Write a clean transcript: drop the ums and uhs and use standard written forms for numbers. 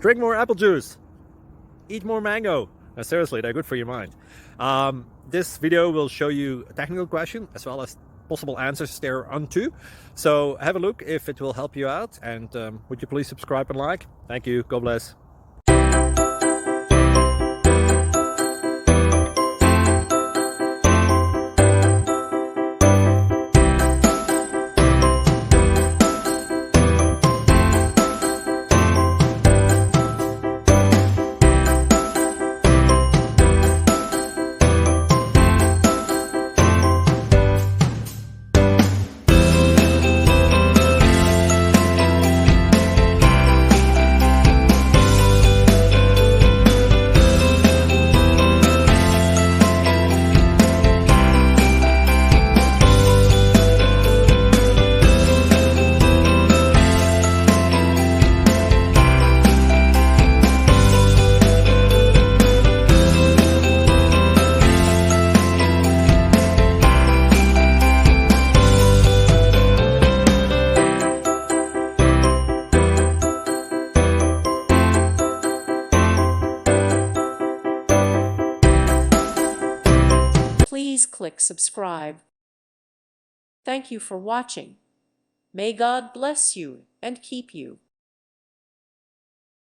Drink more apple juice. Eat more mango. No, seriously, they're good for your mind. This video will show you a technical question as well as possible answers thereunto. So have a look if it will help you out, and would you please subscribe and like? Thank you. God bless. Please click subscribe. Thank you for watching. May God bless you and keep you.